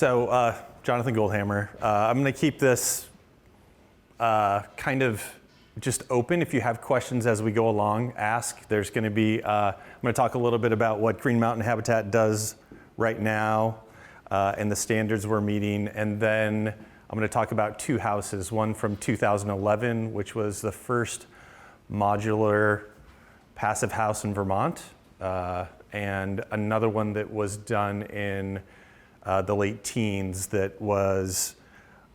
Jonathon Goldhammer. I'm going to keep this kind of just open. If you have questions as we go along, ask. There's going to be, I'm going to talk a little bit about what Green Mountain Habitat does right now and the standards we're meeting. And then I'm going to talk about two houses, one from 2011, which was the first modular passive house in Vermont, and another one that was done in the late teens that was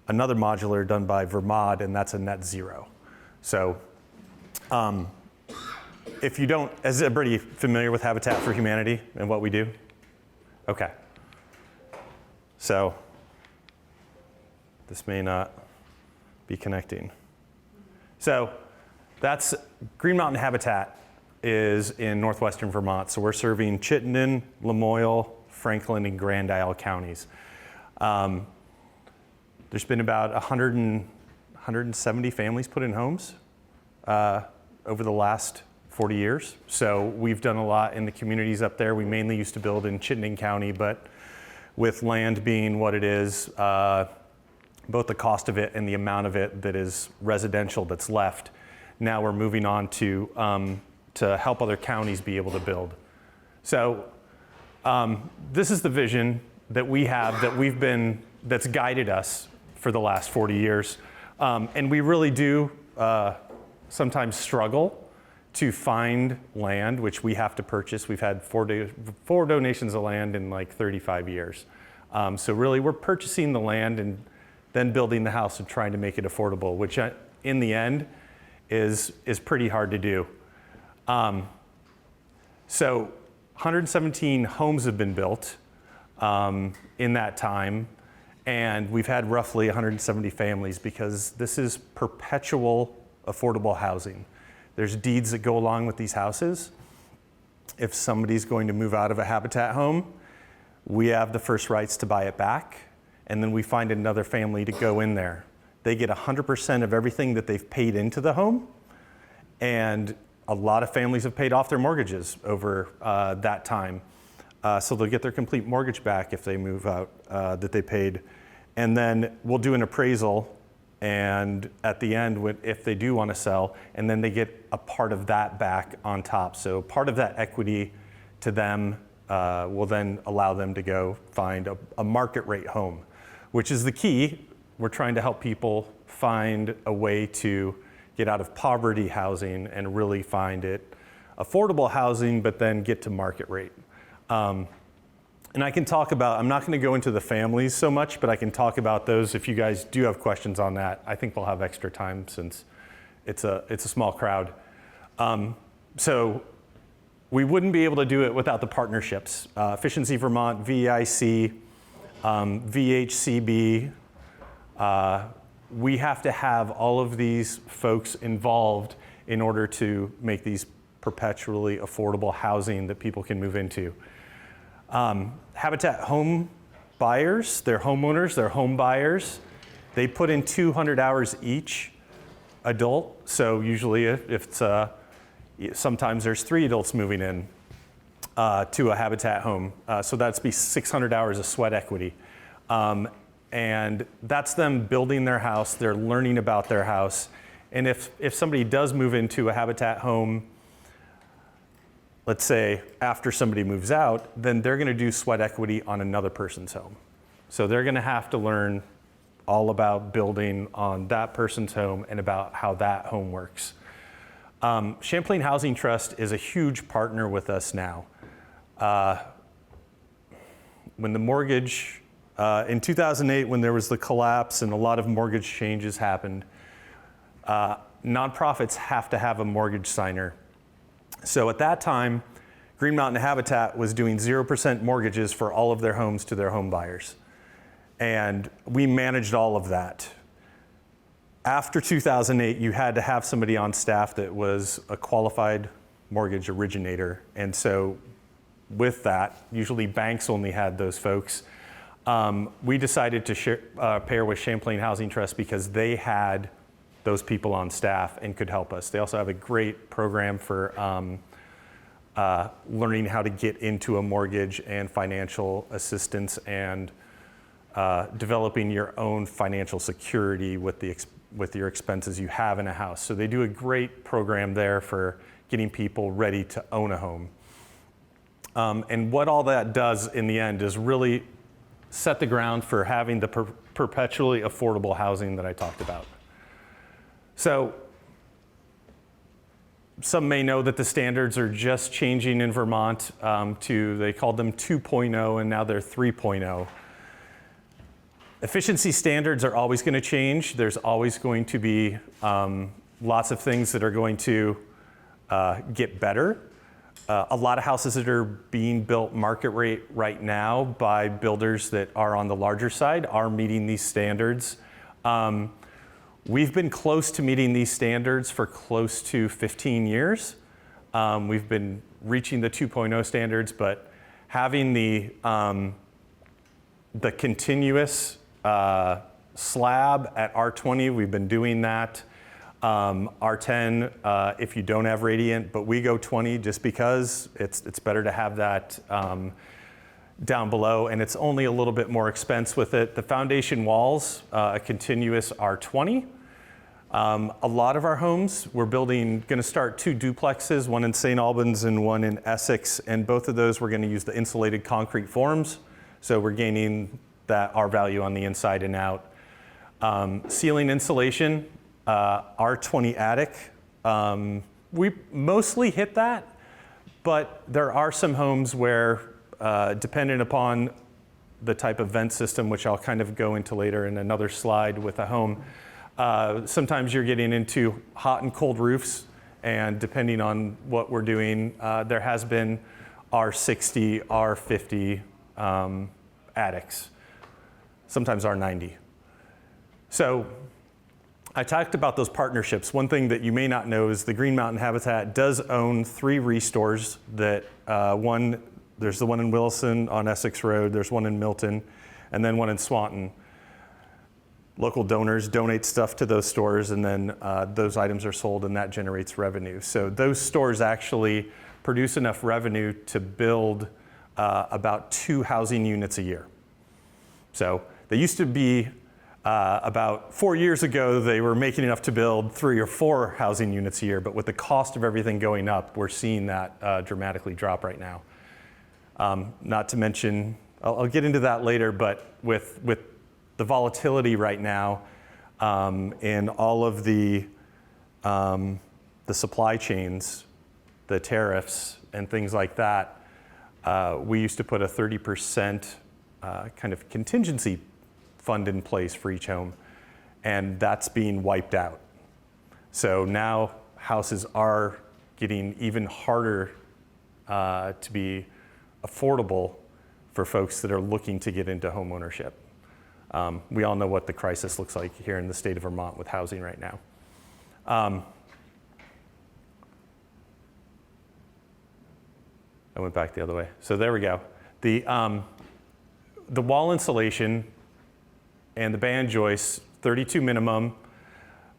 another modular done by Vermont, and that's a net zero. So if you don't, is everybody familiar with Habitat for Humanity and what we do? Okay. So this may not be connecting. So that's Green Mountain Habitat is in northwestern Vermont. So we're serving Chittenden, Lamoille, Franklin, and Grand Isle counties. There's been about 170 families put in homes over the last 40 years. So we've done a lot in the communities up there. We mainly used to build in Chittenden County, but with land being what it is, both the cost of it and the amount of it that is residential that's left, now we're moving on to help other counties be able to build. So this is the vision that we have that's guided us for the last 40 years. And we really do sometimes struggle to find land, which we have to purchase. We've had four donations of land in like 35 years. So really we're purchasing the land and then building the house and trying to make it affordable, which in the end is pretty hard to do. So 117 homes have been built in that time, and we've had roughly 170 families because this is perpetual affordable housing. There's deeds that go along with these houses. If somebody's going to move out of a Habitat home, we have the first rights to buy it back, and then we find another family to go in there. They get 100% of everything that they've paid into the home, and a lot of families have paid off their mortgages over that time. So they'll get their complete mortgage back if they move out that they paid. And then we'll do an appraisal, and at the end, if they do want to sell, and then they get a part of that back on top. So part of that equity to them will then allow them to go find a market rate home, which is the key. We're trying to help people find a way to get out of poverty housing and really find it affordable housing, but then get to market rate. And I can talk about, I'm not going to go into the families so much, but I can talk about those if you guys do have questions on that. I think we'll have extra time since it's a small crowd. So we wouldn't be able to do it without the partnerships. Efficiency Vermont, VIC, VHCB. We have to have all of these folks involved in order to make these perpetually affordable housing that people can move into. Habitat home buyers, they're homeowners, they're home buyers. They put in 200 hours each adult. So usually if it's, sometimes there's 3 adults moving in to a Habitat home. So that's be 600 hours of sweat equity. And that's them building their house, they're learning about their house. And if somebody does move into a Habitat home, let's say after somebody moves out, then they're going to do sweat equity on another person's home. So they're going to have to learn all about building on that person's home and about how that home works. Champlain Housing Trust is a huge partner with us now. When the mortgage, in 2008, when there was the collapse and a lot of mortgage changes happened, nonprofits have to have a mortgage signer. So at that time, Green Mountain Habitat was doing 0% mortgages for all of their homes to their home buyers. And we managed all of that. After 2008, you had to have somebody on staff that was a qualified mortgage originator. And so with that, usually banks only had those folks. We decided to pair with Champlain Housing Trust because they had those people on staff and could help us. They also have a great program for learning how to get into a mortgage and financial assistance and developing your own financial security with your expenses you have in a house. So they do a great program there for getting people ready to own a home. And what all that does in the end is really set the ground for having the perpetually affordable housing that I talked about. So some may know that the standards are just changing in Vermont they called them 2.0 and now they're 3.0. Efficiency standards are always going to change. There's always going to be lots of things that are going to get better. A lot of houses that are being built market rate right now by builders that are on the larger side are meeting these standards. We've been close to meeting these standards for close to 15 years. We've been reaching the 2.0 standards, but having the continuous slab at R20, we've been doing that. R10 if you don't have radiant, but we go 20 just because it's better to have that down below, and it's only a little bit more expense with it. The foundation walls, a continuous R20. A lot of our homes, we're going to start 2 duplexes, one in St. Albans and one in Essex, and both of those we're going to use the insulated concrete forms, so we're gaining that R value on the inside and out. Ceiling insulation, R20 attic. We mostly hit that, but there are some homes where, depending upon the type of vent system, which I'll kind of go into later in another slide with a home, sometimes you're getting into hot and cold roofs, and depending on what we're doing, there has been R60, R50 attics, sometimes R90. So I talked about those partnerships. One thing that you may not know is the Green Mountain Habitat does own 3 restores that there's the one in Wilson on Essex Road, there's one in Milton, and then one in Swanton. Local donors donate stuff to those stores, and then those items are sold, and that generates revenue. So those stores actually produce enough revenue to build about 2 housing units a year. So they used to be about 4 years ago, they were making enough to build 3 or 4 housing units a year, but with the cost of everything going up, we're seeing that dramatically drop right now. Not to mention, I'll get into that later, but with the volatility right now in all of the supply chains, the tariffs and things like that, we used to put a 30% kind of contingency fund in place for each home, and that's being wiped out. So now houses are getting even harder to be affordable for folks that are looking to get into home ownership. We all know what the crisis looks like here in the state of Vermont with housing right now. I went back the other way. So there we go. The wall insulation and the band joists, 32 minimum,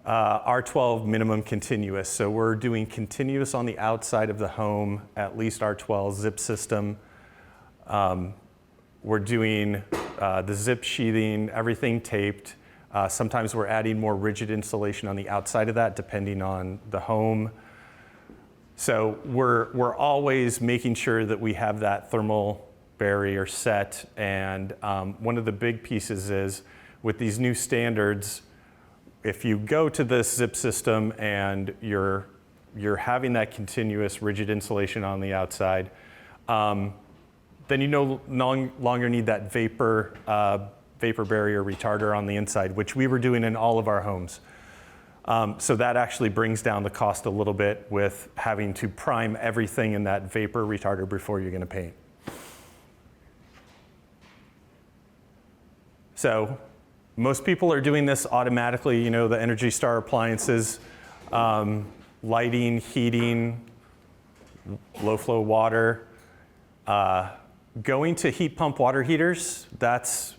R12 minimum continuous. So we're doing continuous on the outside of the home, at least R12 zip system. We're doing the zip sheathing, everything taped. Sometimes we're adding more rigid insulation on the outside of that, depending on the home. So we're always making sure that we have that thermal barrier set. And one of the big pieces is, with these new standards, if you go to this zip system and you're having that continuous rigid insulation on the outside, then you no longer need that vapor barrier retarder on the inside, which we were doing in all of our homes. So that actually brings down the cost a little bit with having to prime everything in that vapor retarder before you're going to paint. So most people are doing this automatically, you know, the Energy Star appliances, lighting, heating, low flow water. Going to heat pump water heaters, that's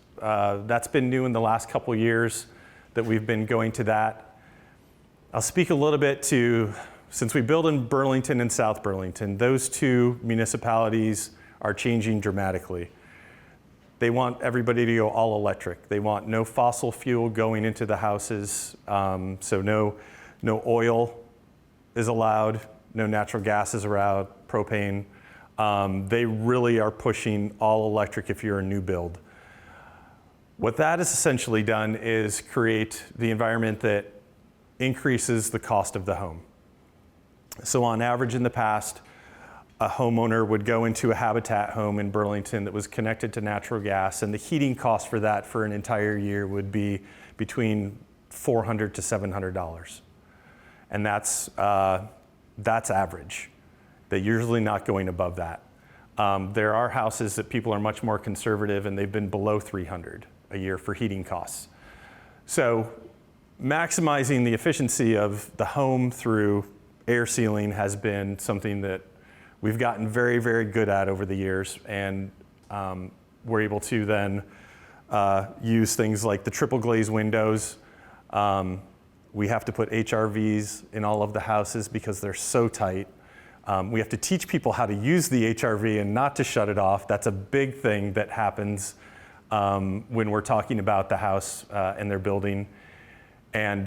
been new in the last couple years that we've been going to that. I'll speak a little bit to, since we build in Burlington and South Burlington, those 2 municipalities are changing dramatically. They want everybody to go all electric. They want no fossil fuel going into the houses, so no oil is allowed, no natural gas is allowed, propane. They really are pushing all electric if you're a new build. What that has essentially done is create the environment that increases the cost of the home. So on average in the past, a homeowner would go into a Habitat home in Burlington that was connected to natural gas, and the heating cost for that for an entire year would be between $400 to $700. And that's average. They're usually not going above that. There are houses that people are much more conservative, and they've been below $300 a year for heating costs. So maximizing the efficiency of the home through air sealing has been something that we've gotten very, very good at over the years, and we're able to then use things like the triple glaze windows. We have to put HRVs in all of the houses because they're so tight. We have to teach people how to use the HRV and not to shut it off. That's a big thing that happens when we're talking about the house and their building. And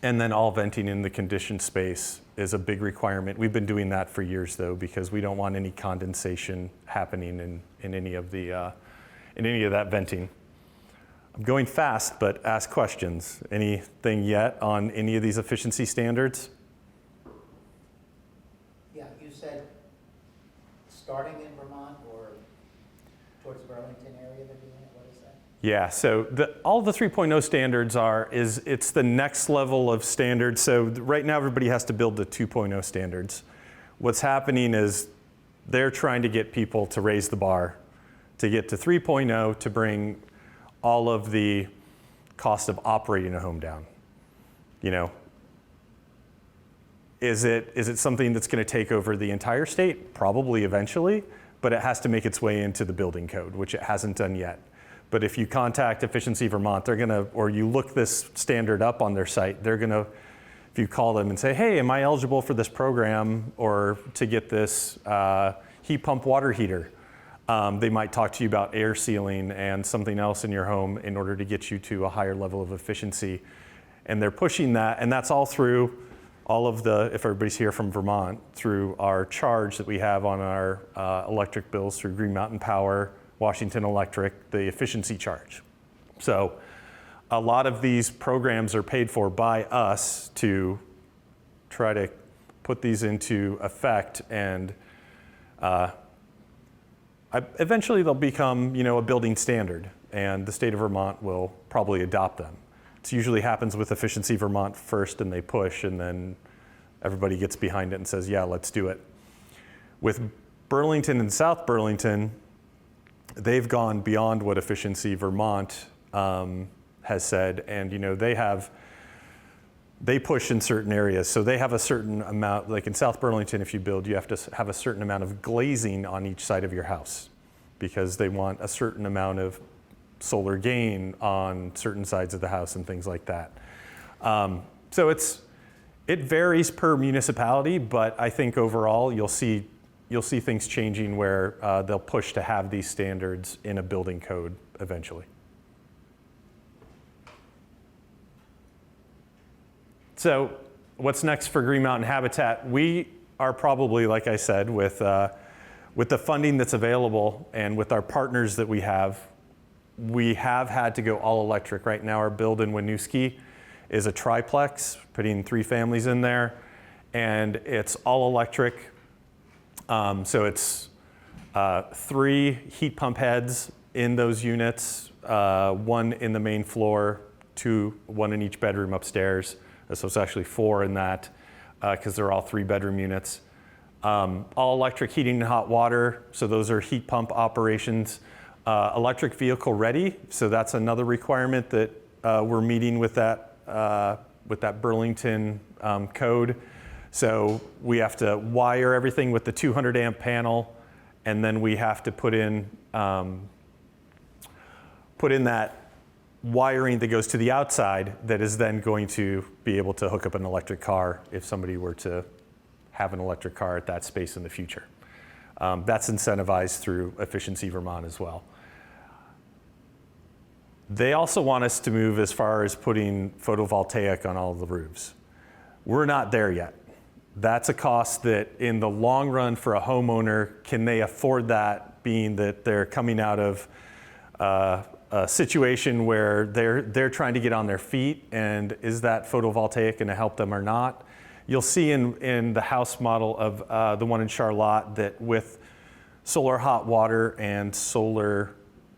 then all venting in the conditioned space is a big requirement. We've been doing that for years, though, because we don't want any condensation happening in any of that venting. I'm going fast, but ask questions. Anything yet on any of these efficiency standards? Yeah, you said starting in Vermont or towards the Burlington area they're doing it. What is that? Yeah, so all the 3.0 standards it's the next level of standards. So right now everybody has to build the 2.0 standards. What's happening is they're trying to get people to raise the bar, to get to 3.0, to bring all of the cost of operating a home down. You know, is it something that's going to take over the entire state? Probably eventually, but it has to make its way into the building code, which it hasn't done yet. But if you contact Efficiency Vermont, or you look this standard up on their site, if you call them and say, hey, am I eligible for this program or to get this heat pump water heater? They might talk to you about air sealing and something else in your home in order to get you to a higher level of efficiency. And they're pushing that, and that's all through if everybody's here from Vermont, through our charge that we have on our electric bills through Green Mountain Power, Washington Electric, the efficiency charge. So a lot of these programs are paid for by us to try to put these into effect, and eventually they'll become, a building standard, and the state of Vermont will probably adopt them. It usually happens with Efficiency Vermont first, and they push, and then everybody gets behind it and says, yeah, let's do it. With Burlington and South Burlington, they've gone beyond what Efficiency Vermont has said, and they push in certain areas. So they have a certain amount, like in South Burlington, if you build, you have to have a certain amount of glazing on each side of your house because they want a certain amount of solar gain on certain sides of the house and things like that. So it varies per municipality, but I think overall you'll see things changing where they'll push to have these standards in a building code eventually. So what's next for Green Mountain Habitat? We are probably, like I said, with the funding that's available and with our partners that we have had to go all electric. Right now our build in Winooski is a triplex, putting 3 families in there, and it's all electric. So it's 3 heat pump heads in those units, 1 in the main floor, 1 in each bedroom upstairs. So it's actually 4 in that because they're all 3-bedroom units. All electric heating and hot water, so those are heat pump operations. Electric vehicle ready, so that's another requirement that we're meeting with that Burlington code. So we have to wire everything with the 200 amp panel, and then we have to put in that wiring that goes to the outside that is then going to be able to hook up an electric car if somebody were to have an electric car at that space in the future. That's incentivized through Efficiency Vermont as well. They also want us to move as far as putting photovoltaic on all the roofs. We're not there yet. That's a cost that in the long run for a homeowner, can they afford that, being that they're coming out of a situation where they're trying to get on their feet, and is that photovoltaic going to help them or not? You'll see in the house model of the one in Charlotte that with solar hot water and solar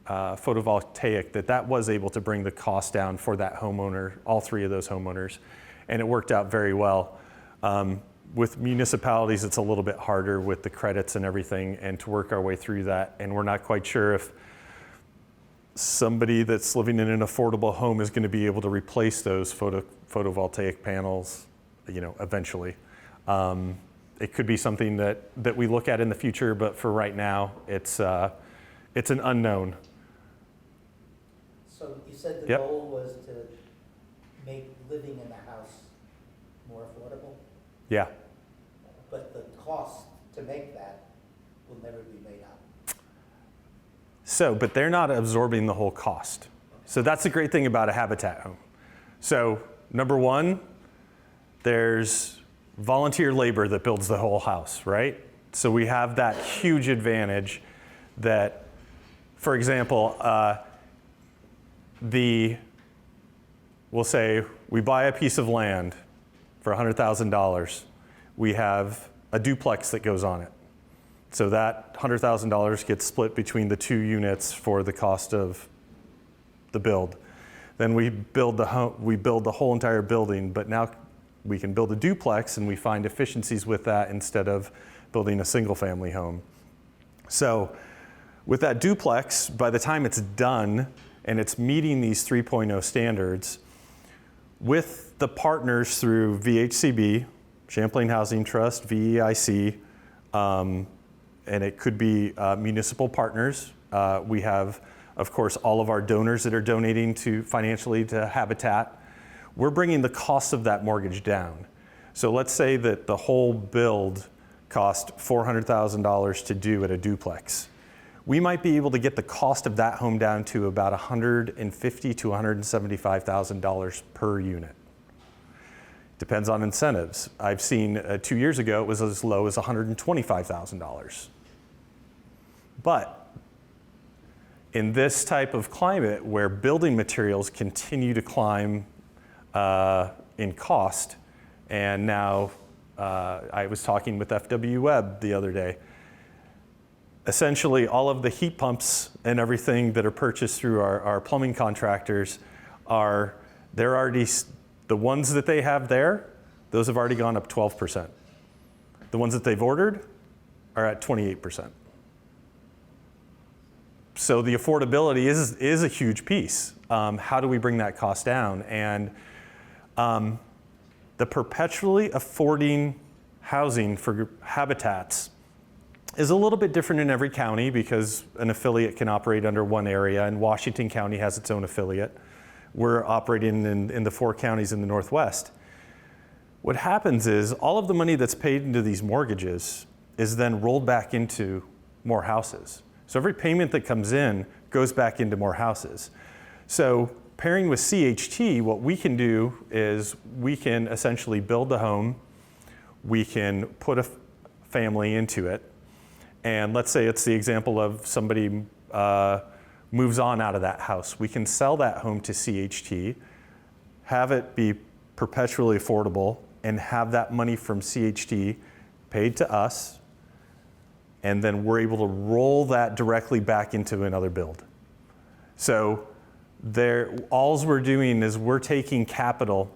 photovoltaic, that was able to bring the cost down for that homeowner, all three of those homeowners, and it worked out very well. With municipalities, it's a little bit harder with the credits and everything, and to work our way through that, and we're not quite sure if somebody that's living in an affordable home is going to be able to replace those photovoltaic panels, eventually. It could be something that we look at in the future, but for right now, it's an unknown. So you said the Yep. goal was to make living in the house more affordable, Yeah. but the cost to make that will never be made up. So, but they're not absorbing the whole cost. So that's the great thing about a Habitat home. So number one, there's volunteer labor that builds the whole house, right? So we have that huge advantage that, for example, we'll say we buy a piece of land for $100,000. We have a duplex that goes on it. So that $100,000 gets split between the two units for the cost of the build. Then we build the whole entire building, but now we can build a duplex and we find efficiencies with that instead of building a single family home. So with that duplex, by the time it's done and it's meeting these 3.0 standards, with the partners through VHCB, Champlain Housing Trust, VEIC, and it could be municipal partners. We have, of course, all of our donors that are donating financially to Habitat. We're bringing the cost of that mortgage down. So let's say that the whole build cost $400,000 to do at a duplex. We might be able to get the cost of that home down to about $150,000 to $175,000 per unit. Depends on incentives. I've seen 2 years ago it was as low as $125,000. But in this type of climate where building materials continue to climb in cost, and now I was talking with FW Webb the other day. Essentially, all of the heat pumps and everything that are purchased through our plumbing contractors they're already, the ones that they have there, those have already gone up 12%. The ones that they've ordered are at 28%. So the affordability is a huge piece. How do we bring that cost down? And the perpetually affording housing for habitats is a little bit different in every county because an affiliate can operate under one area, and Washington County has its own affiliate. We're operating in the 4 counties in the Northwest. What happens is all of the money that's paid into these mortgages is then rolled back into more houses. So every payment that comes in goes back into more houses. So pairing with CHT, what we can do is we can essentially build the home, we can put a family into it, and let's say it's the example of somebody moves on out of that house. We can sell that home to CHT, have it be perpetually affordable, and have that money from CHT paid to us, and then we're able to roll that directly back into another build. So all we're doing is we're taking capital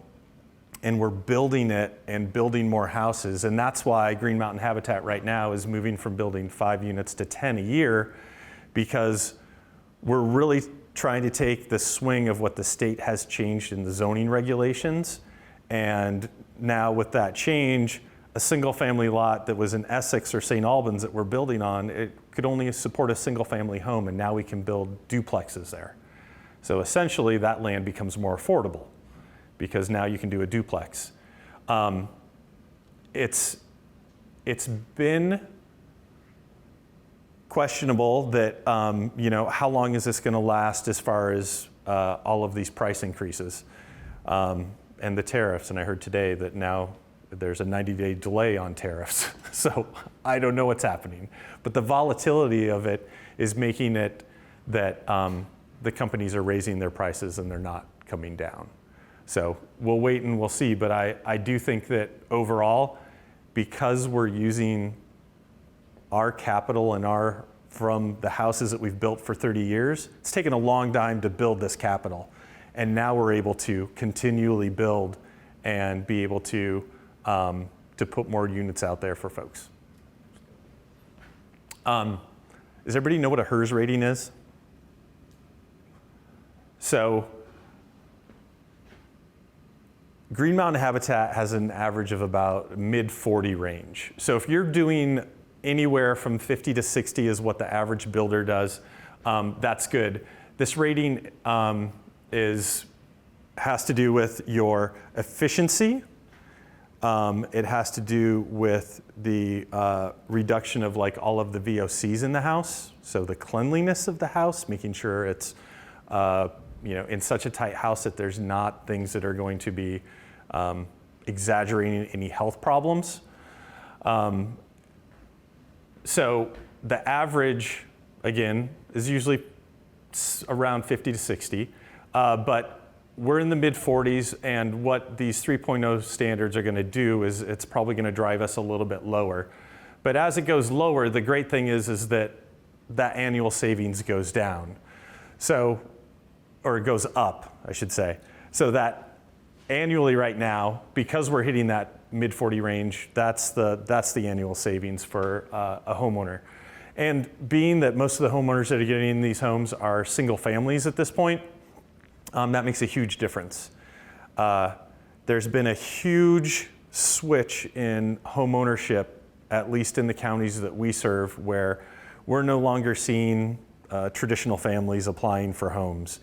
and we're building it and building more houses. And that's why Green Mountain Habitat right now is moving from building 5 units to 10 a year, because we're really trying to take the swing of what the state has changed in the zoning regulations. And now with that change, a single family lot that was in Essex or St. Albans that we're building on, it could only support a single family home, and now we can build duplexes there. So essentially that land becomes more affordable because now you can do a duplex. It's been questionable that, how long is this gonna last as far as all of these price increases and the tariffs. And I heard today that now there's a 90-day delay on tariffs. So I don't know what's happening. But the volatility of it is making it that the companies are raising their prices and they're not coming down. So we'll wait and we'll see. But I do think that overall, because we're using our capital and from the houses that we've built for 30 years, it's taken a long time to build this capital. And now we're able to continually build and be able to put more units out there for folks. Does everybody know what a HERS rating is? So Green Mountain Habitat has an average of about mid-40 range. So if you're doing anywhere from 50 to 60 is what the average builder does, that's good. This rating has to do with your efficiency. It has to do with the reduction of like all of the VOCs in the house. So the cleanliness of the house, making sure it's in such a tight house that there's not things that are going to be exaggerating any health problems. So the average, again, is usually around 50 to 60, but we're in the mid-40s, and what these 3.0 standards are going to do is it's probably going to drive us a little bit lower. But as it goes lower, the great thing is that annual savings goes down. So, or it goes up, I should say. So that annually right now, because we're hitting that mid-40 range, that's the annual savings for a homeowner. And being that most of the homeowners that are getting in these homes are single families at this point, that makes a huge difference. There's been a huge switch in home ownership, at least in the counties that we serve, where we're no longer seeing traditional families applying for homes.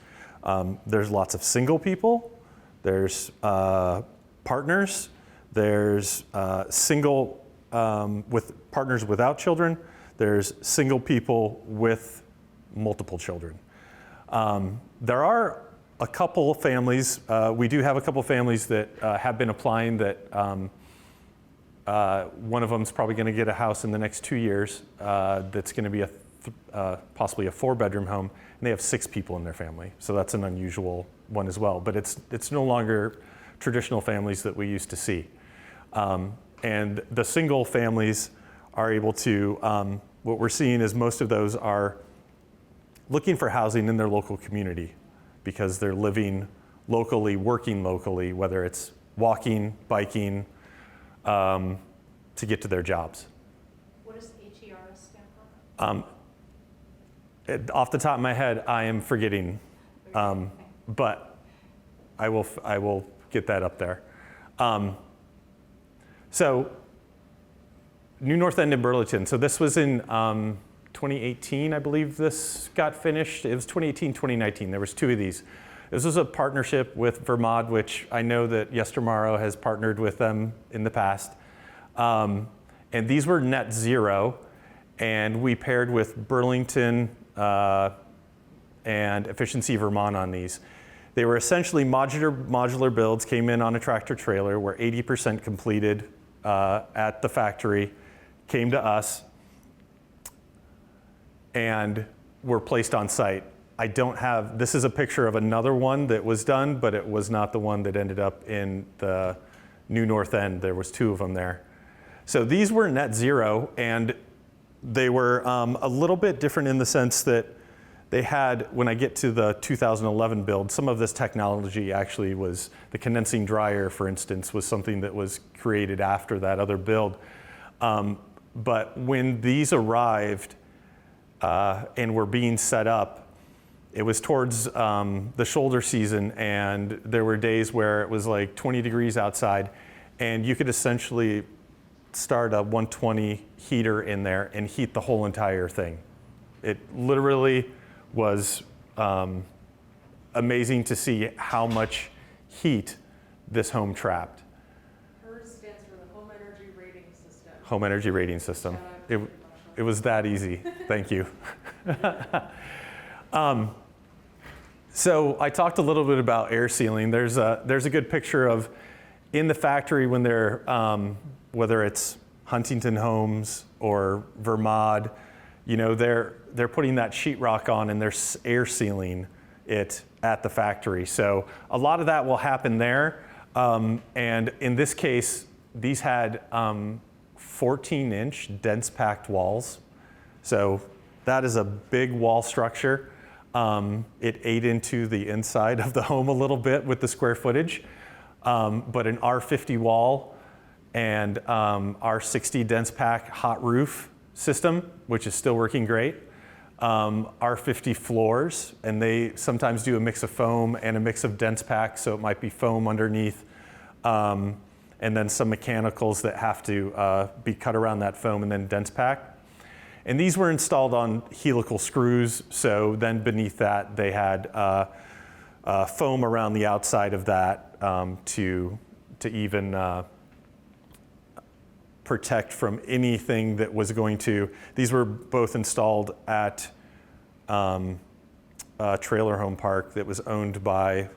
There's lots of single people, there's partners, there's single with partners without children, there's single people with multiple children. There are a couple families, we do have a couple families that have been applying that one of them is probably going to get a house in the next 2 years that's going to be possibly a 4-bedroom home, and they have 6 people in their family. So that's an unusual one as well. But it's no longer traditional families that we used to see. And the single families are able to, what we're seeing is most of those are looking for housing in their local community because they're living locally, working locally, whether it's walking, biking, to get to their jobs. What does HER stand for? Off the top of my head, I am forgetting, but I will get that up there. So New North End in Burlington. So this was in 2018, I believe this got finished. It was 2018, 2019. There was 2 of these. This was a partnership with Vermont, which I know that Yestermorrow has partnered with them in the past. And these were net zero. And we paired with Burlington and Efficiency Vermont on these. They were essentially modular builds, came in on a tractor trailer, were 80% completed at the factory, came to us, and were placed on site. I don't have, this is a picture of another one that was done, but it was not the one that ended up in the New North End. There was 2 of them there. So these were net zero, and they were a little bit different in the sense that they had, when I get to the 2011 build, some of this technology actually was, the condensing dryer, for instance, was something that was created after that other build. But when these arrived and were being set up, it was towards the shoulder season, and there were days where it was like 20 degrees outside, and you could essentially start a 120 heater in there and heat the whole entire thing. It literally was amazing to see how much heat this home trapped. HERS stands for the Home Energy Rating System. Home Energy Rating System. It was that easy. Thank you. So I talked a little bit about air sealing. There's a good picture of in the factory when they're, whether it's Huntington Homes or Vermont, you know, they're putting that sheetrock on and they're air sealing it at the factory. So a lot of that will happen there. And in this case, these had 14-inch dense packed walls. So that is a big wall structure. It ate into the inside of the home a little bit with the square footage, but an R50 wall and R60 dense pack hot roof system, which is still working great. R50 floors, and they sometimes do a mix of foam and a mix of dense pack, so it might be foam underneath, and then some mechanicals that have to be cut around that foam and then dense pack. And these were installed on helical screws, so then beneath that they had foam around the outside of that to even protect from anything that was going to. These were both installed at a trailer home park that was owned by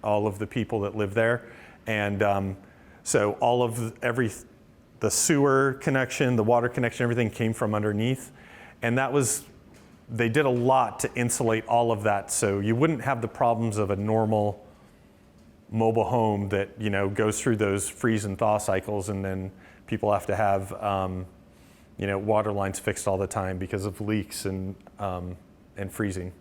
all of the people that live there. And so all of the sewer connection, the water connection, everything came from underneath. And they did a lot to insulate all of that so you wouldn't have the problems of a normal mobile home that, you know, goes through those freeze and thaw cycles, and then people have to have, you know, water lines fixed all the time because of leaks and freezing.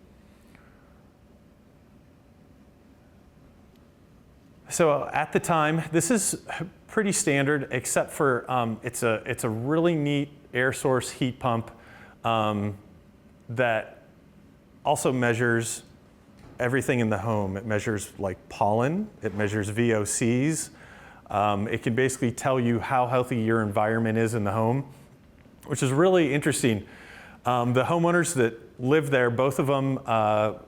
So at the time, this is pretty standard, except for it's a really neat air source heat pump that also measures everything in the home. It measures like pollen, it measures VOCs. It can basically tell you how healthy your environment is in the home, which is really interesting. The homeowners that live there, both of them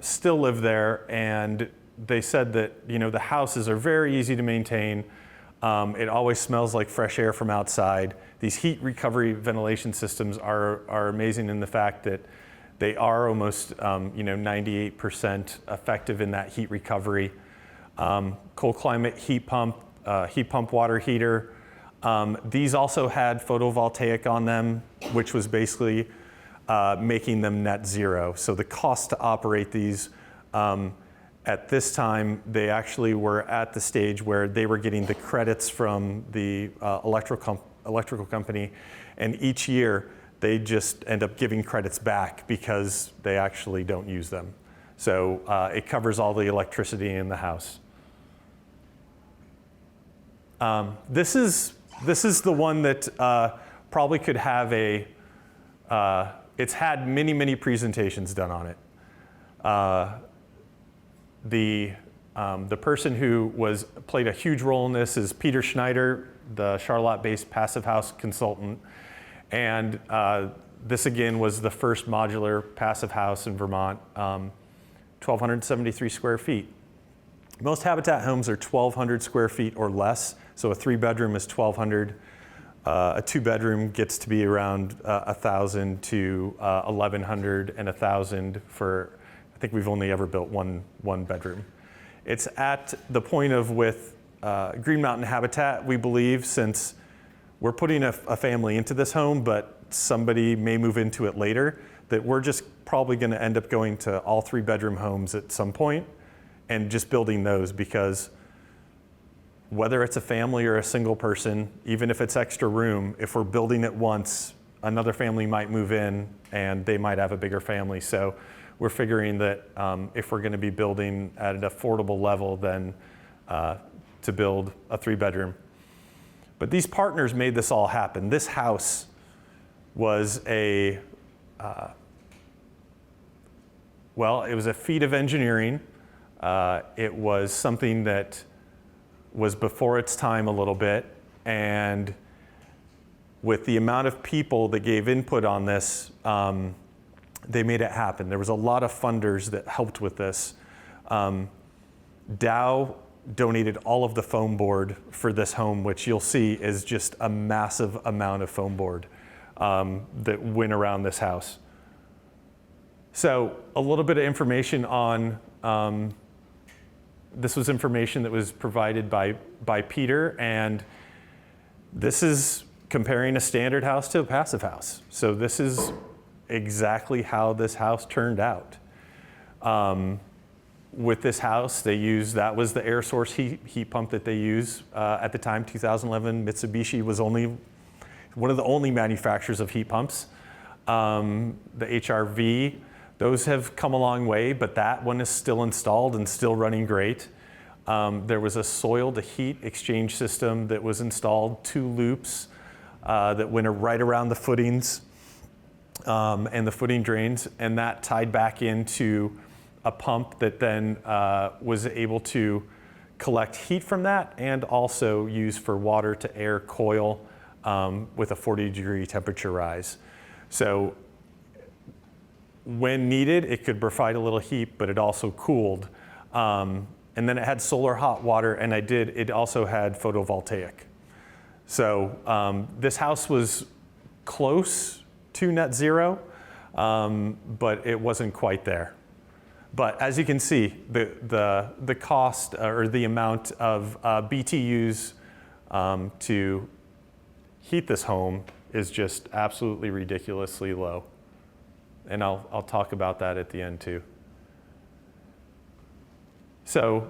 still live there, and they said that, you know, the houses are very easy to maintain. It always smells like fresh air from outside. These heat recovery ventilation systems are amazing in the fact that they are almost, you know, 98% effective in that heat recovery. Cold climate heat pump water heater. These also had photovoltaic on them, which was basically making them net zero. So the cost to operate these, at this time, they actually were at the stage where they were getting the credits from the electrical company, and each year they just end up giving credits back because they actually don't use them. So it covers all the electricity in the house. This is the one that probably could have it's had many presentations done on it. The person who played a huge role in this is Peter Schneider, the Charlotte-based passive house consultant. And this again was the first modular passive house in Vermont, 1,273 square feet. Most Habitat homes are 1,200 square feet or less. So a 3-bedroom is 1,200. A 2-bedroom gets to be around 1,000 to 1,100 and 1,000 for, I think we've only ever built one bedroom. It's at the point of with Green Mountain Habitat, we believe, since we're putting a family into this home, but somebody may move into it later, that we're just probably going to end up going to all 3-bedroom homes at some point and just building those, because whether it's a family or a single person, even if it's extra room, if we're building it once, another family might move in and they might have a bigger family. So we're figuring that if we're going to be building at an affordable level, then to build a 3-bedroom. But these partners made this all happen. This house was it was a feat of engineering. It was something that was before its time a little bit, and with the amount of people that gave input on this, they made it happen. There was a lot of funders that helped with this. Dow donated all of the foam board for this home, which you'll see is just a massive amount of foam board that went around this house. So a little bit of information on this was information that was provided by Peter, and this is comparing a standard house to a passive house. So this is exactly how this house turned out. With this house, that was the air source heat pump that they use. At the time, 2011, Mitsubishi was one of the only manufacturers of heat pumps. The HRV, those have come a long way, but that one is still installed and still running great. There was a soil to heat exchange system that was installed, 2 loops that went right around the footings and the footing drains, and that tied back into a pump that then was able to collect heat from that and also use for water to air coil with a 40-degree temperature rise. So when needed, it could provide a little heat, but it also cooled. And then it had solar hot water, and it also had photovoltaic. So this house was close to net zero, but it wasn't quite there. But as you can see, the cost or the amount of BTUs to heat this home is just absolutely ridiculously low. And I'll talk about that at the end too. So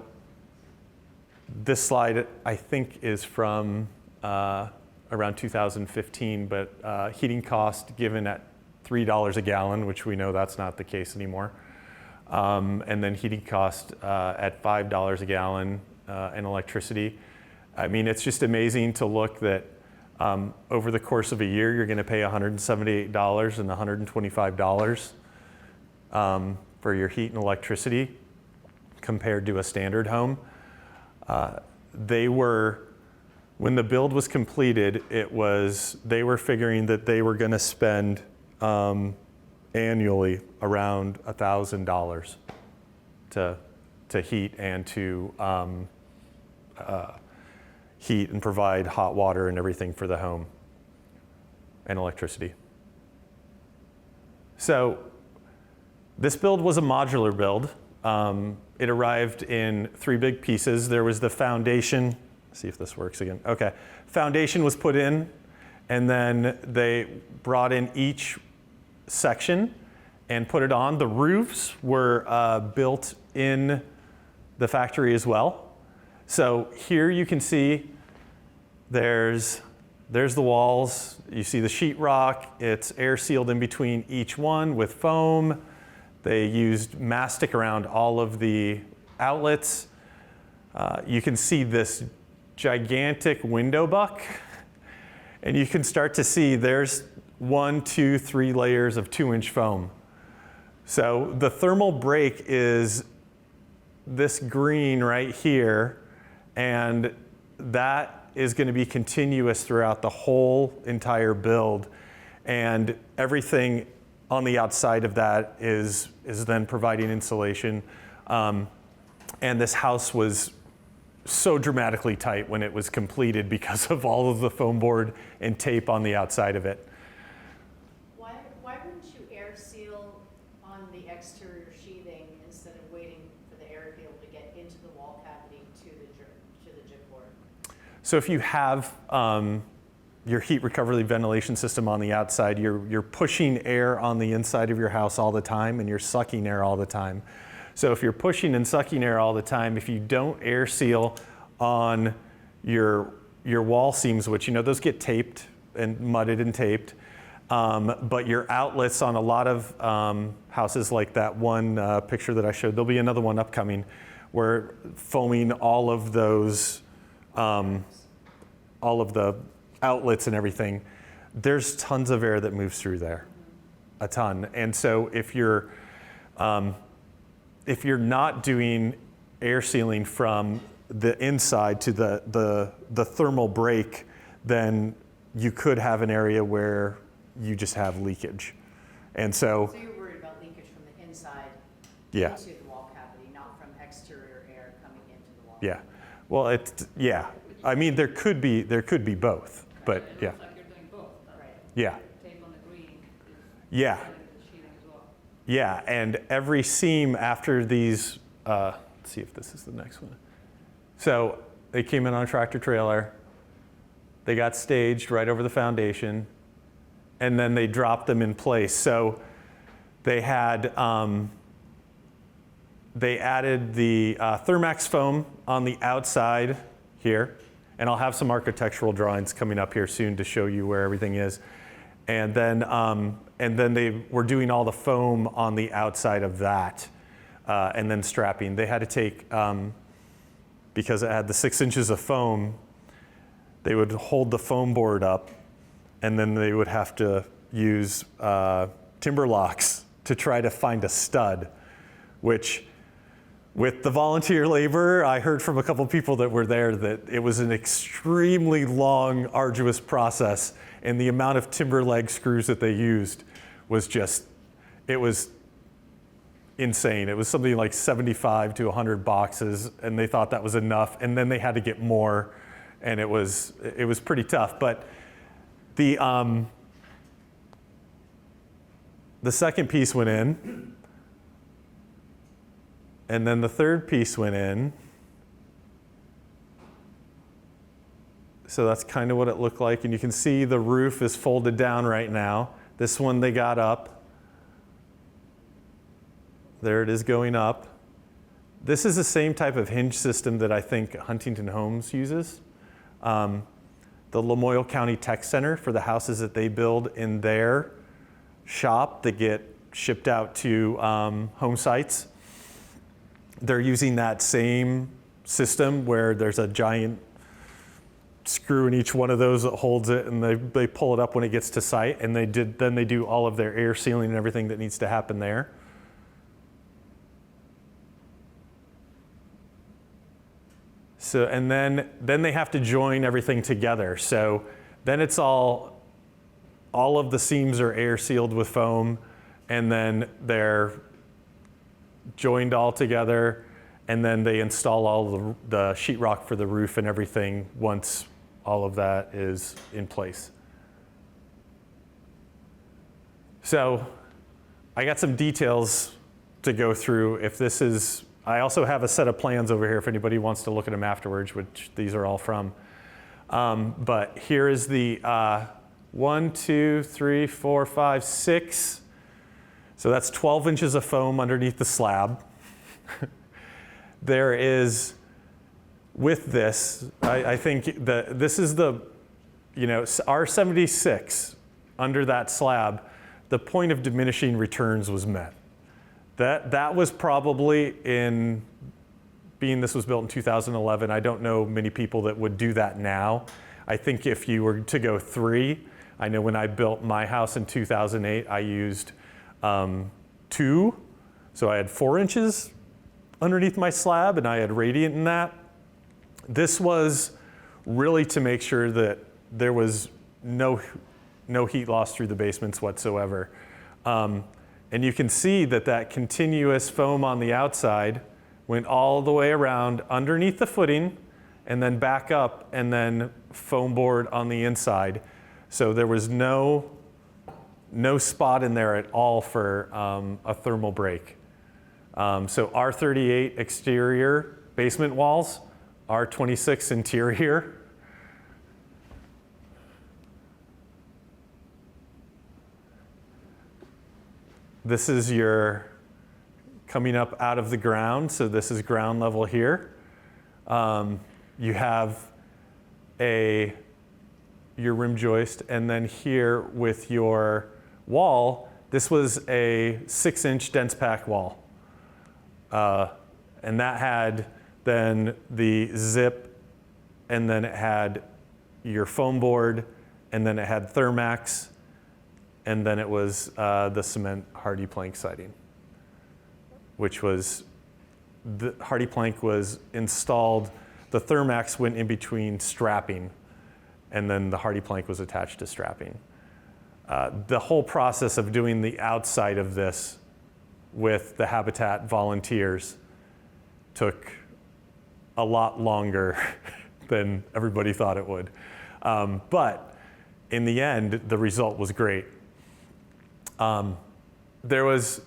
this slide, I think, is from around 2015, but heating cost given at $3 a gallon, which we know that's not the case anymore. And then heating cost at $5 a gallon and electricity. I mean, it's just amazing to look that over the course of a year, you're going to pay $178 and $125 for your heat and electricity compared to a standard home. When the build was completed, they were figuring that they were going to spend annually around $1,000 to heat and to heat and provide hot water and everything for the home and electricity. So this build was a modular build. It arrived in 3 big pieces. There was the foundation. See if this works again. Okay. Foundation was put in, and then they brought in each section and put it on. The roofs were built in the factory as well. So here you can see there's the walls. You see the sheetrock. It's air sealed in between each one with foam. They used mastic around all of the outlets. You can see this gigantic window buck, and you can start to see there's 1, 2, 3 layers of 2-inch foam. So the thermal break is this green right here, and that is going to be continuous throughout the whole entire build, and everything on the outside of that is then providing insulation. And this house was so dramatically tight when it was completed because of all of the foam board and tape on the outside of it. Why wouldn't you air seal on the exterior sheathing instead of waiting for the air to be able to get into the wall cavity to the gypboard? So if you have your heat recovery ventilation system on the outside, you're pushing air on the inside of your house all the time, and you're sucking air all the time. So if you're pushing and sucking air all the time, if you don't air seal on your wall seams, which those get taped and mudded and taped, but your outlets on a lot of houses, like that one picture that I showed, there'll be another one upcoming, where foaming all of those, all of the outlets and everything, there's tons of air that moves through there, a ton. And so if you're not doing air sealing from the inside to the thermal break, then you could have an area where you just have leakage. And So you're worried about leakage from the inside yeah, into the wall cavity, not from exterior air coming into the wall. yeah. Well, yeah. I mean, there could be both, but It yeah, looks like you're doing both. Right. yeah, Tape on the green is yeah. the sheeting as well. Yeah, and every seam after these let's see if this is the next one. So they came in on a tractor trailer. They got staged right over the foundation, and then they dropped them in place. So they had, they added the Thermax foam on the outside here, and I'll have some architectural drawings coming up here soon to show you where everything is. And then they were doing all the foam on the outside of that, and then strapping. They had to take, because it had the 6 inches of foam, they would hold the foam board up, and then they would have to use timber locks to try to find a stud, which with the volunteer labor, I heard from a couple people that were there that it was an extremely long, arduous process, and the amount of timber leg screws that they used was just, it was insane. It was something like 75 to 100 boxes, and they thought that was enough, and then they had to get more, and it was pretty tough. But the second piece went in, and then the third piece went in. So that's kind of what it looked like. And you can see the roof is folded down right now. This one they got up. There it is going up. This is the same type of hinge system that I think Huntington Homes uses. The Lamoille County Tech Center, for the houses that they build in their shop that get shipped out to home sites. They're using that same system where there's a giant screw in each one of those that holds it, and they pull it up when it gets to site, and then they do all of their air sealing and everything that needs to happen there. So, and then they have to join everything together. So then it's all of the seams are air sealed with foam, and then they're joined all together, and then they install all the sheetrock for the roof and everything once all of that is in place. So I got some details to go through. If this is, I also have a set of plans over here if anybody wants to look at them afterwards, which these are all from. But here is the 1, 2, 3, 4, 5, 6. So that's 12 inches of foam underneath the slab. There is, with this, I think that this is the, R76 under that slab, the point of diminishing returns was met. That was probably being this was built in 2011, I don't know many people that would do that now. I think if you were to go 3, I know when I built my house in 2008, I used 2, so I had 4 inches underneath my slab, and I had radiant in that. This was really to make sure that there was no heat loss through the basements whatsoever. And you can see that continuous foam on the outside went all the way around underneath the footing, and then back up, and then foam board on the inside. So there was no spot in there at all for a thermal break. So R38 exterior basement walls, R26 interior. This is your coming up out of the ground, so this is ground level here. You have your rim joist, and then here with your wall, this was a 6-inch dense pack wall. And that had then the zip, and then it had your foam board, and then it had Thermax, and then it was the cement hardy plank siding, which was, the hardy plank was installed, the Thermax went in between strapping, and then the hardy plank was attached to strapping. The whole process of doing the outside of this with the Habitat volunteers took a lot longer than everybody thought it would. But in the end, the result was great. There was,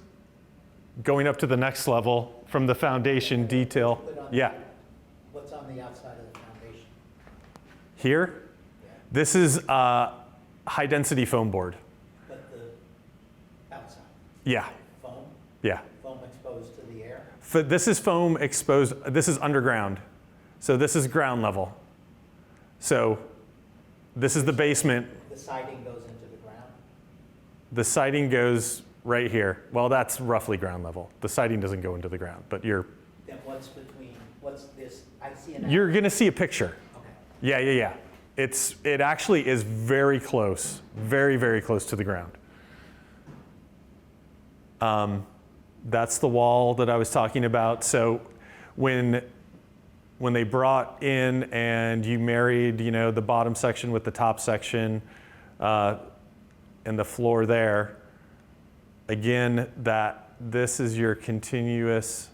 going up to the next level, from the foundation detail. Put on Yeah, What's on the outside of the foundation? here, Yeah. this is high density foam board. But the outside, Yeah, foam, yeah. foam exposed to the air? This is foam exposed, this is underground. So this is ground level. So this is the basement. The siding goes into the ground? The siding goes right here. Well, that's roughly ground level. The siding doesn't go into the ground, but Then what's this, I see an. you're gonna see a picture. Okay. Yeah. It actually is very close, very, very close to the ground. That's the wall that I was talking about. So when they brought in and you married, the bottom section with the top section and the floor there, again, this is your continuous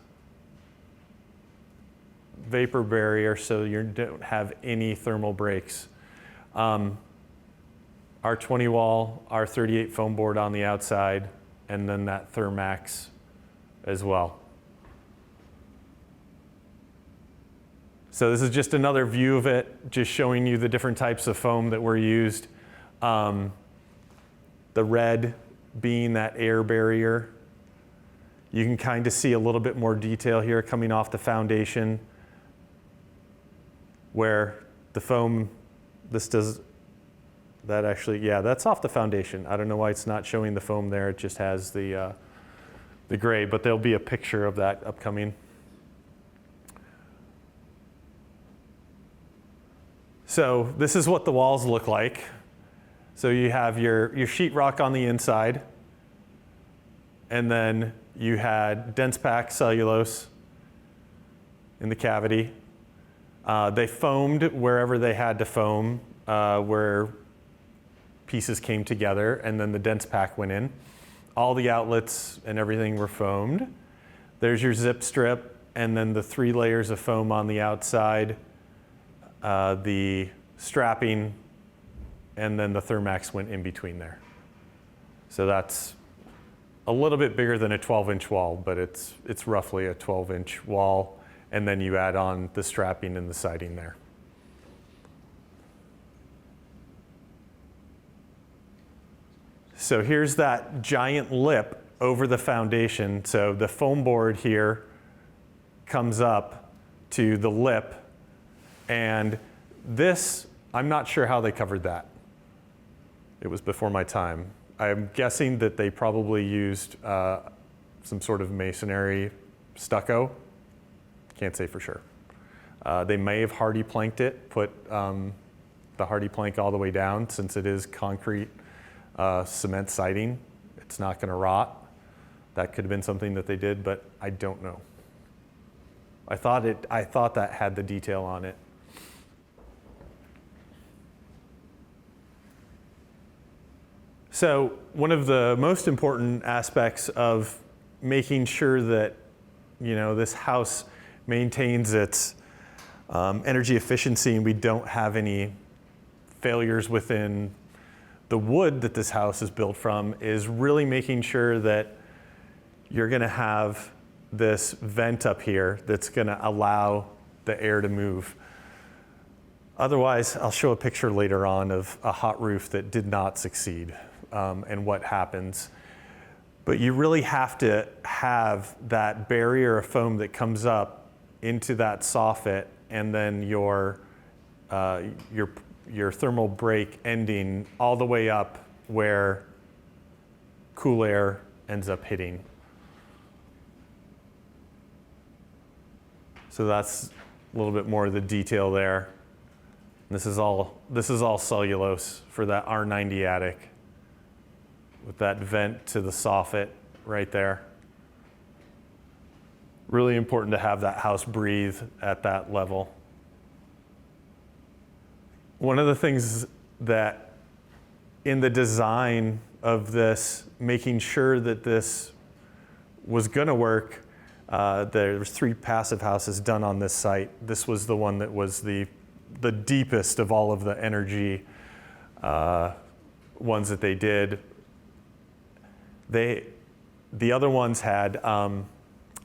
vapor barrier, so you don't have any thermal breaks. R20 wall, R38 foam board on the outside, and then that Thermax as well. So this is just another view of it, just showing you the different types of foam that were used. The red being that air barrier. You can kind of see a little bit more detail here coming off the foundation where the foam, that's off the foundation. I don't know why it's not showing the foam there. It just has the gray, but there'll be a picture of that upcoming. So this is what the walls look like. So you have your sheetrock on the inside, and then you had dense pack cellulose in the cavity. They foamed wherever they had to foam, where pieces came together, and then the dense pack went in. All the outlets and everything were foamed. There's your zip strip, and then the 3 layers of foam on the outside, the strapping, and then the Thermax went in between there. So that's a little bit bigger than a 12-inch wall, but it's roughly a 12-inch wall, and then you add on the strapping and the siding there. So here's that giant lip over the foundation. So the foam board here comes up to the lip, and this, I'm not sure how they covered that. It was before my time. I'm guessing that they probably used some sort of masonry stucco. Can't say for sure. They may have hardy planked it, put the hardy plank all the way down, since it is concrete cement siding. It's not going to rot. That could have been something that they did, but I don't know. I thought that had the detail on it. So one of the most important aspects of making sure that this house maintains its energy efficiency and we don't have any failures within the wood that this house is built from is really making sure that you're going to have this vent up here that's going to allow the air to move. Otherwise, I'll show a picture later on of a hot roof that did not succeed and what happens. But you really have to have that barrier of foam that comes up into that soffit, and then your thermal break ending all the way up where cool air ends up hitting. So that's a little bit more of the detail there. This is all cellulose for that R90 attic, with that vent to the soffit right there. Really important to have that house breathe at that level. One of the things that in the design of this, making sure that this was going to work, there's 3 passive houses done on this site. This was the one that was the deepest of all of the energy ones that they did. The other ones had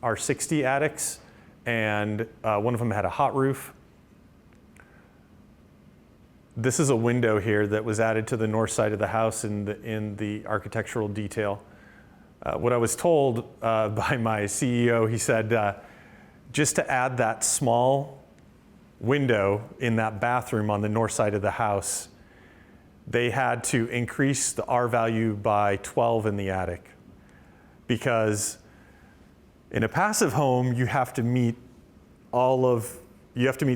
R60 attics, and one of them had a hot roof. This is a window here that was added to the north side of the house in the architectural detail. What I was told by my CEO, he said, just to add that small window in that bathroom on the north side of the house, they had to increase the R value by 12 in the attic. Because in a passive home, you have to meet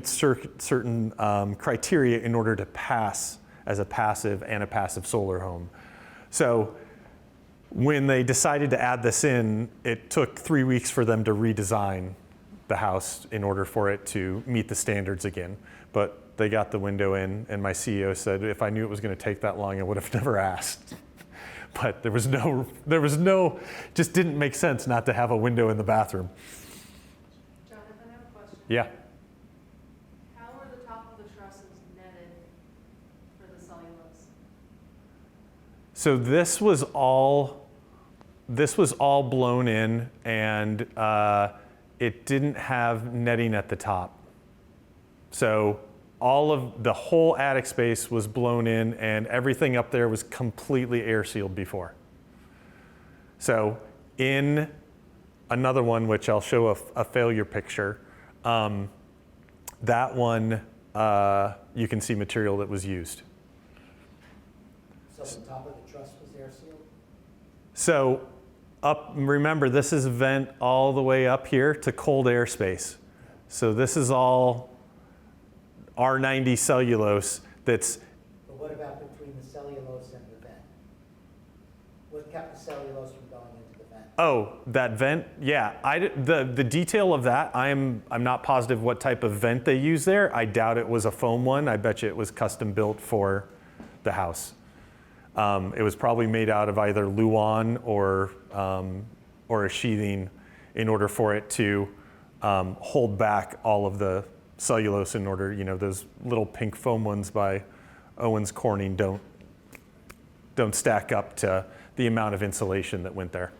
certain criteria in order to pass as a passive and a passive solar home. So when they decided to add this in, it took 3 weeks for them to redesign the house in order for it to meet the standards again. But they got the window in, and my CEO said, if I knew it was going to take that long, I would have never asked. But there was no, just didn't make sense not to have a window in the bathroom. Jonathan, I have a question. Yeah. How are the top of the trusses netted for the cellulose? So this was all blown in, and it didn't have netting at the top. So all of the whole attic space was blown in, and everything up there was completely air sealed before. So in another one, which I'll show a failure picture, that one you can see material that was used. So the top of the truss was air sealed? So remember, this is a vent all the way up here to cold air space. So this is all R90 cellulose that's. But what about between the cellulose and the vent? What kept the cellulose from going into the vent? Oh, that vent? Yeah, the detail of that, I'm not positive what type of vent they use there. I doubt it was a foam one. I bet you it was custom built for the house. It was probably made out of either Luan or a sheathing in order for it to hold back all of the cellulose in order, those little pink foam ones by Owens Corning don't stack up to the amount of insulation that went there.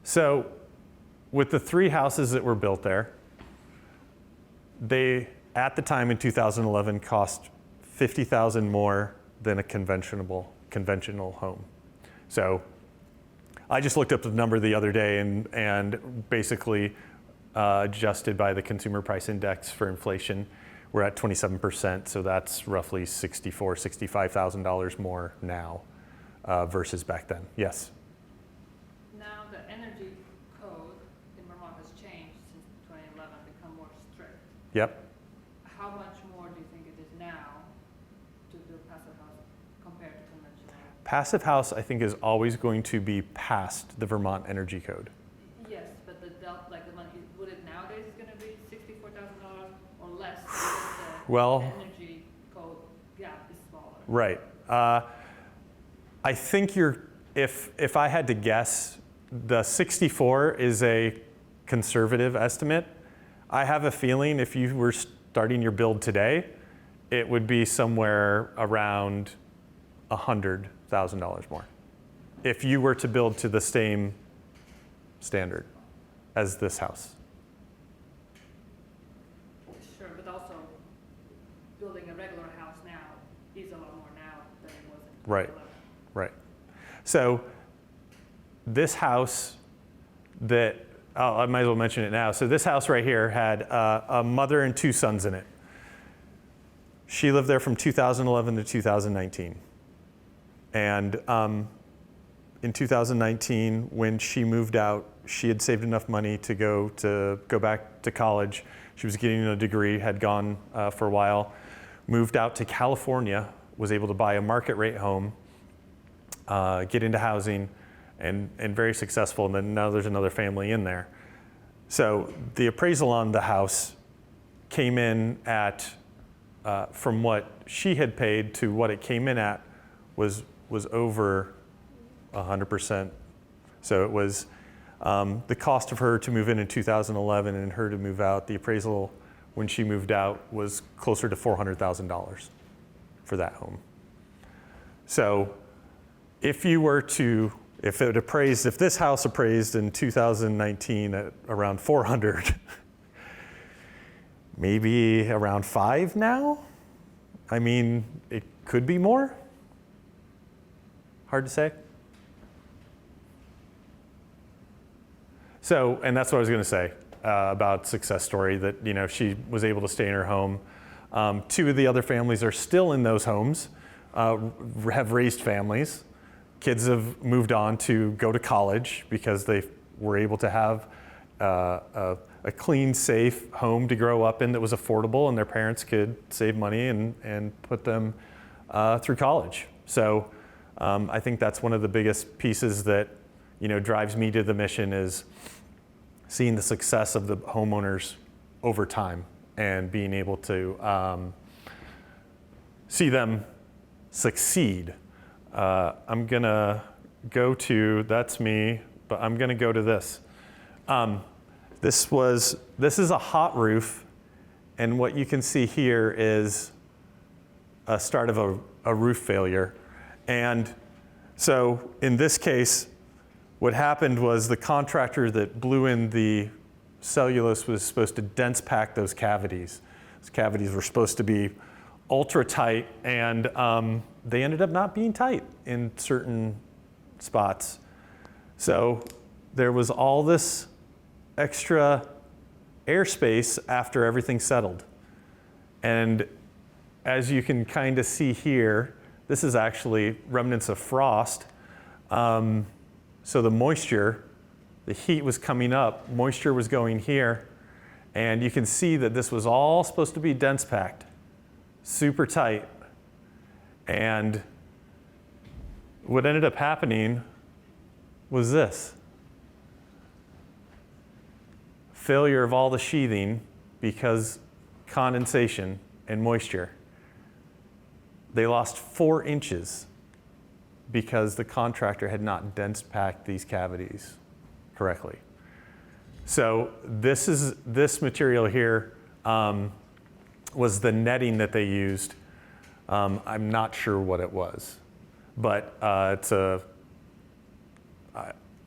So with the 3 houses that were built there, they, at the time in 2011, cost $50,000 more than a conventional home. So I just looked up the number the other day and basically adjusted by the consumer price index for inflation. We're at 27%, so that's roughly $64,000, $65,000 more now versus back then. Yes? Now the energy code in Vermont has changed since 2011, become more strict. Yep. How much more do you think it is now to build passive house compared to conventional? Passive house, I think, is always going to be past the Vermont Energy Code. Yes, but the delta, like the money, would it nowadays is going to be $64,000 or less? Because Well, the energy code gap is smaller. right. I think if I had to guess, the 64 is a conservative estimate. I have a feeling if you were starting your build today, it would be somewhere around $100,000 more. If you were to build to the same standard as this house. Sure, but also building a regular house now is a lot more now than it was in Right. 2011. Right. So this house I might as well mention it now. So this house right here had a mother and 2 sons in it. She lived there from 2011 to 2019. And in 2019, when she moved out, she had saved enough money to go back to college. She was getting a degree, had gone for a while, moved out to California, was able to buy a market rate home, get into housing, and very successful. And then now there's another family in there. So the appraisal on the house came in at, from what she had paid to what it came in at, was over 100%. So it was the cost of her to move in 2011 and her to move out, the appraisal when she moved out was closer to $400,000. for that home. So if this house appraised in 2019 at around 400, maybe around 5 now? I mean, it could be more. Hard to say. So, and that's what I was going to say about success story, that, you know, she was able to stay in her home. 2 of the other families are still in those homes, have raised families. Kids have moved on to go to college because they were able to have a clean, safe home to grow up in that was affordable, and their parents could save money and put them through college. So I think that's one of the biggest pieces that, you know, drives me to the mission, is seeing the success of the homeowners over time and being able to see them succeed. I'm gonna go to, that's me, but I'm gonna go to this. This is a hot roof, and what you can see here is a start of a roof failure. And so in this case, what happened was the contractor that blew in the cellulose was supposed to dense pack those cavities. Those cavities were supposed to be ultra tight, and they ended up not being tight in certain spots. So there was all this extra airspace after everything settled. And as you can kind of see here, this is actually remnants of frost. So the moisture, the heat was coming up, moisture was going here, and you can see that this was all supposed to be dense packed, super tight. And what ended up happening was this. Failure of all the sheathing because condensation and moisture. They lost 4 inches because the contractor had not dense packed these cavities correctly. So this material here was the netting that they used. I'm not sure what it was, but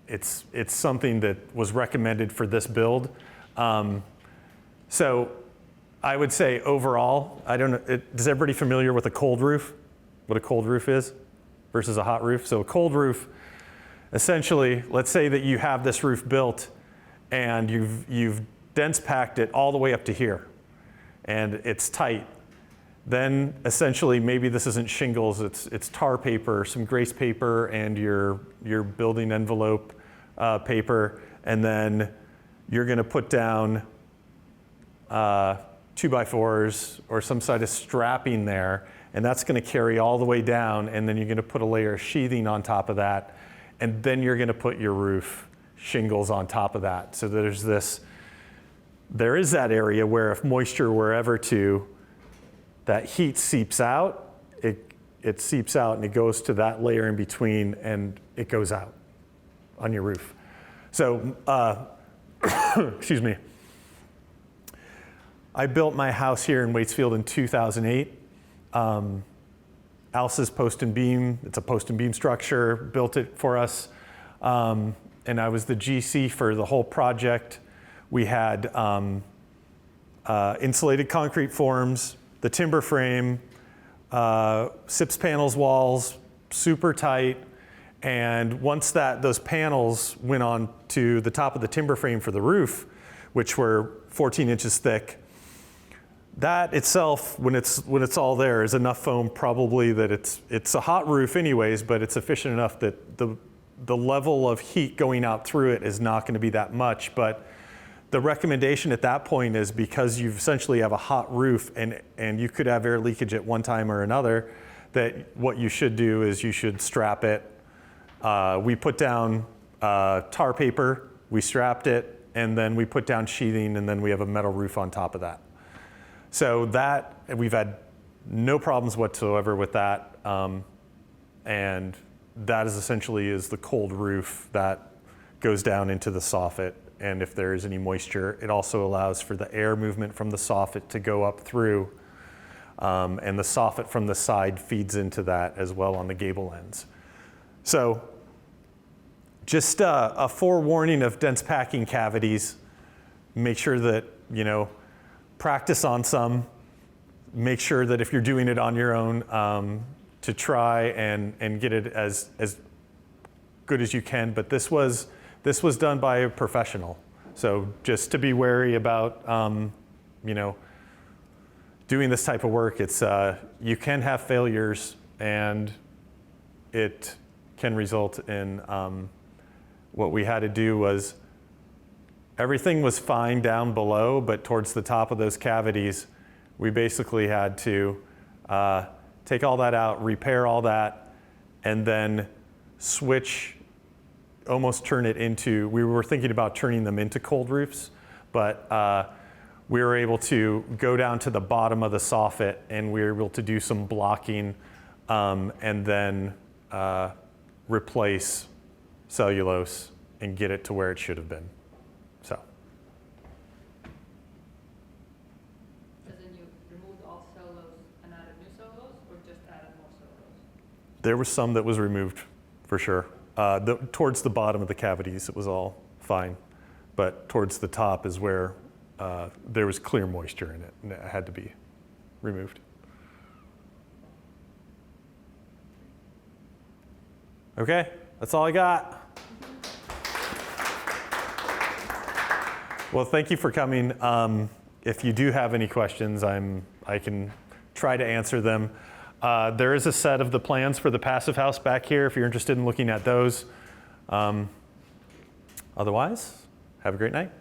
it's something that was recommended for this build. So I would say overall, I don't know, is everybody familiar with a cold roof? What a cold roof is versus a hot roof? So a cold roof, essentially, let's say that you have this roof built and you've dense packed it all the way up to here and it's tight. Then essentially, maybe this isn't shingles, it's tar paper, some grease paper, and your building envelope paper, and then you're gonna put down 2x4s or some sort of strapping there, and that's gonna carry all the way down, and then you're gonna put a layer of sheathing on top of that, and then you're gonna put your roof shingles on top of that. So there is that area where if moisture were ever to, that heat seeps out, it seeps out and it goes to that layer in between and it goes out on your roof. So, excuse me. I built my house here in Waitsfield in 2008. Alsa's post and beam, it's a post and beam structure, built it for us. And I was the GC for the whole project. We had insulated concrete forms, the timber frame, SIPS panels walls, super tight. And once those panels went on to the top of the timber frame for the roof, which were 14 inches thick, that itself, when it's all there, is enough foam probably that it's a hot roof anyways, but it's efficient enough that the level of heat going out through it is not going to be that much. But the recommendation at that point is, because you essentially have a hot roof and you could have air leakage at one time or another, that what you should do is you should strap it. We put down tar paper, we strapped it, and then we put down sheathing, and then we have a metal roof on top of that. So that, we've had no problems whatsoever with that. And that is essentially the cold roof that goes down into the soffit. And if there is any moisture, it also allows for the air movement from the soffit to go up through. And the soffit from the side feeds into that as well on the gable ends. So just a forewarning of dense packing cavities. Make sure that, practice on some. Make sure that if you're doing it on your own, to try and get it as good as you can. But this was done by a professional. So just to be wary about, doing this type of work. It's you can have failures, and it can result in what we had to do was everything was fine down below, but towards the top of those cavities, we basically had to take all that out, repair all that, and then switch, almost turn it into, we were thinking about turning them into cold roofs, but we were able to go down to the bottom of the soffit, and we were able to do some blocking and then replace cellulose and get it to where it should have been. So. As in you removed all cellulose and added new cellulose, or just added more cellulose? There was some that was removed, for sure. Towards the bottom of the cavities, it was all fine. But towards the top is where there was clear moisture in it, and it had to be removed. Okay, that's all I got. Well, thank you for coming. If you do have any questions, I can try to answer them. There is a set of the plans for the passive house back here if you're interested in looking at those. Otherwise, have a great night.